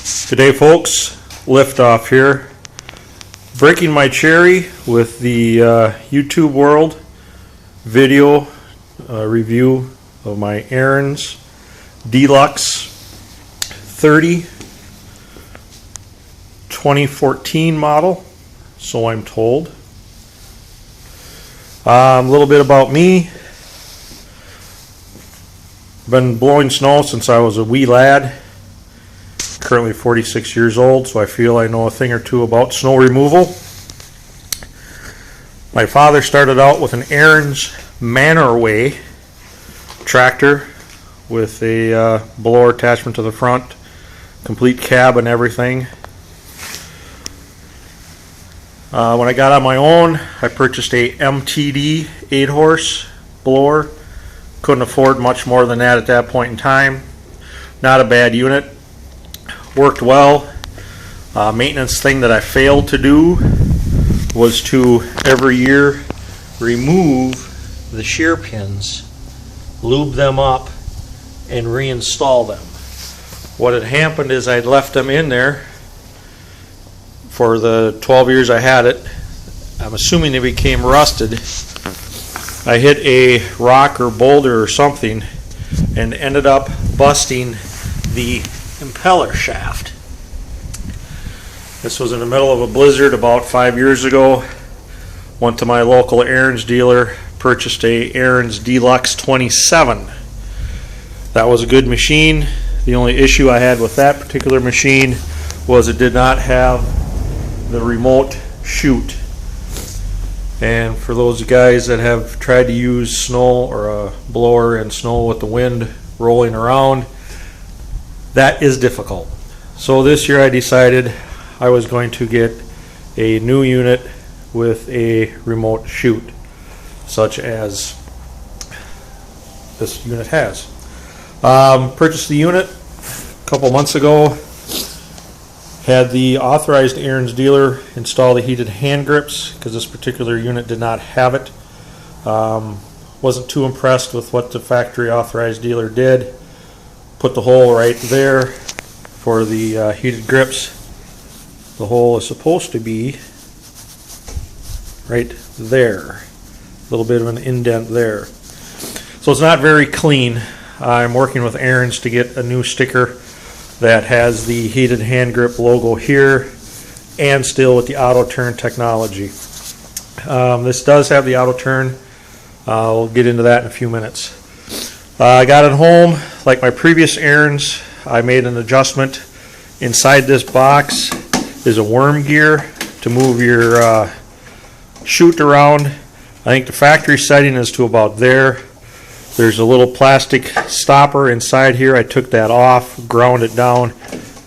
Good day, folks. Lift off here. Breaking my cherry with the YouTube world video review of my Ariens Deluxe 30 2014 model, so I'm told. A little bit about me. Been blowing snow since I was a wee lad. Currently 46 years old, so I feel I know a thing or two about snow removal. My father started out with an Ariens Manor tractor with a blower attachment to the front, complete cab and everything. When I got on my own, I purchased a MTD 8-horse blower. Couldn't afford much more than that at that point in time. Not a bad unit. Worked well. Maintenance thing that I failed to do was to every year remove the shear pins, lube them up, and reinstall them. What had happened is I'd left them in there for the 12 years I had it. I'm assuming they became rusted. I hit a rock or boulder or something and ended up busting the impeller shaft. This was in the middle of a blizzard about 5 years ago. Went to my local Ariens dealer, purchased a Ariens Deluxe 27. That was a good machine. The only issue I had with that particular machine was it did not have the remote chute. And for those guys that have tried to use snow or a blower in snow with the wind rolling around, that is difficult. So this year I decided I was going to get a new unit with a remote chute, such as this unit has. Purchased the unit a couple months ago. Had the authorized Ariens dealer install the heated hand grips because this particular unit did not have it. Wasn't too impressed with what the factory authorized dealer did. Put the hole right there for the heated grips. The hole is supposed to be right there. A little bit of an indent there. So it's not very clean. I'm working with Ariens to get a new sticker that has the heated hand grip logo here and still with the auto turn technology. This does have the auto turn. We'll get into that in a few minutes. I got it home. Like my previous Ariens, I made an adjustment. Inside this box is a worm gear to move your chute around. I think the factory setting is to about there. There's a little plastic stopper inside here. I took that off, ground it down,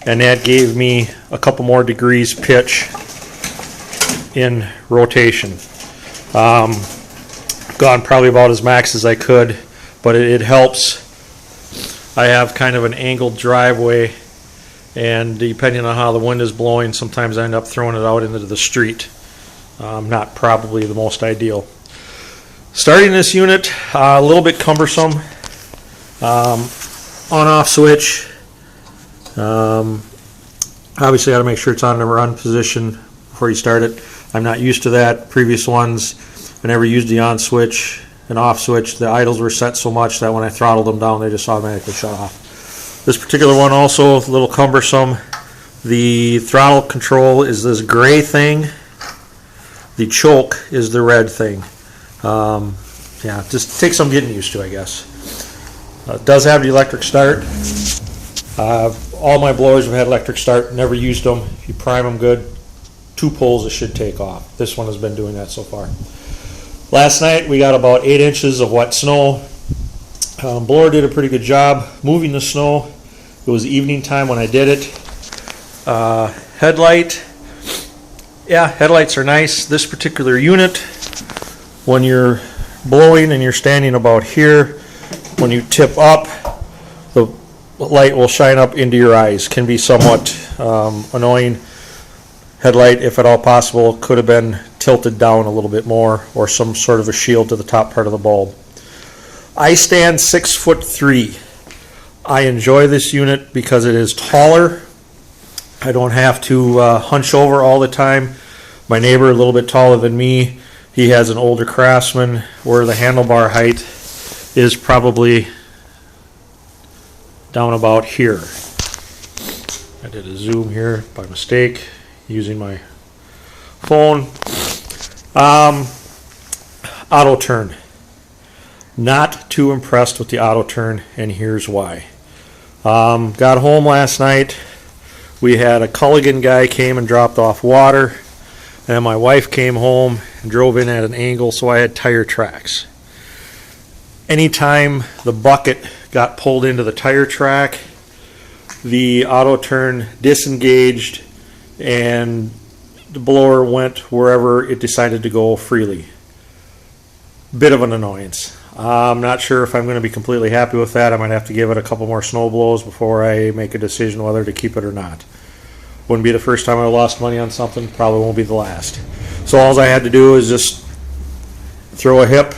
and that gave me a couple more degrees pitch in rotation. Gone probably about as max as I could, but it helps. I have kind of an angled driveway, and depending on how the wind is blowing, sometimes I end up throwing it out into the street. Not probably the most ideal. Starting this unit, a little bit cumbersome. On-off switch. Obviously, got to make sure it's on the run position before you start it. I'm not used to that. Previous ones, I never used the on switch and off switch. The idles were set so much that when I throttled them down, they just automatically shut off. This particular one also a little cumbersome. The throttle control is this gray thing. The choke is the red thing. Yeah, just takes some getting used to, I guess. It does have the electric start. All my blowers have had electric start, never used them. If you prime them good, 2 pulls it should take off. This one has been doing that so far. Last night we got about 8 inches of wet snow. Blower did a pretty good job moving the snow. It was evening time when I did it. Headlight. Yeah, headlights are nice. This particular unit, when you're blowing and you're standing about here, when you tip up, the light will shine up into your eyes. Can be somewhat annoying. Headlight, if at all possible, could have been tilted down a little bit more, or some sort of a shield to the top part of the bulb. I stand 6'3". I enjoy this unit because it is taller. I don't have to hunch over all the time. My neighbor, a little bit taller than me, he has an older Craftsman where the handlebar height is probably down about here. I did a zoom here by mistake using my phone. Auto turn. Not too impressed with the auto turn, and here's why. Got home last night. We had a Culligan guy came and dropped off water, and my wife came home and drove in at an angle, so I had tire tracks. Anytime the bucket got pulled into the tire track, the auto turn disengaged and the blower went wherever it decided to go freely. Bit of an annoyance. I'm not sure if I'm going to be completely happy with that. I might have to give it a couple more snow blows before I make a decision whether to keep it or not. Wouldn't be the first time I lost money on something, probably won't be the last. So all I had to do is just throw a hip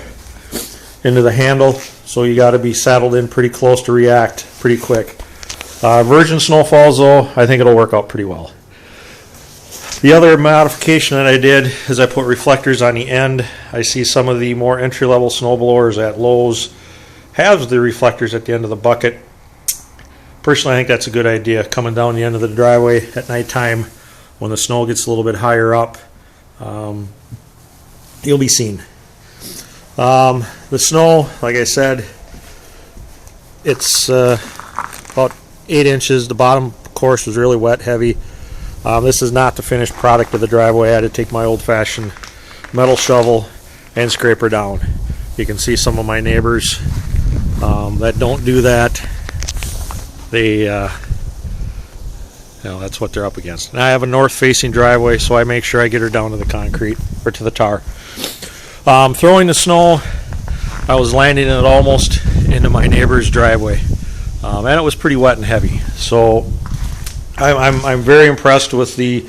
into the handle, so you got to be saddled in pretty close to react pretty quick. Virgin snowfalls though, I think it'll work out pretty well. The other modification that I did is I put reflectors on the end. I see some of the more entry-level snowblowers at Lowe's have the reflectors at the end of the bucket. Personally, I think that's a good idea, coming down the end of the driveway at nighttime when the snow gets a little bit higher up. You'll be seen. The snow, like I said, it's about 8 inches. The bottom course was really wet, heavy. This is not the finished product of the driveway. I had to take my old-fashioned metal shovel and scraper down. You can see some of my neighbors that don't do that. They, that's what they're up against. And I have a north-facing driveway, so I make sure I get her down to the concrete or to the tar. Throwing the snow, I was landing it almost into my neighbor's driveway, and it was pretty wet and heavy. So I'm very impressed with the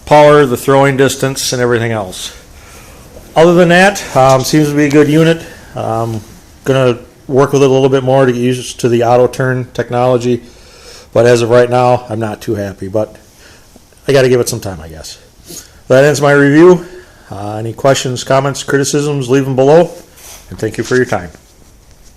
power, the throwing distance, and everything else. Other than that, seems to be a good unit. Gonna work with it a little bit more to get used to the auto turn technology, but as of right now, I'm not too happy. But I got to give it some time, I guess. That ends my review. Any questions, comments, criticisms, leave them below, and thank you for your time.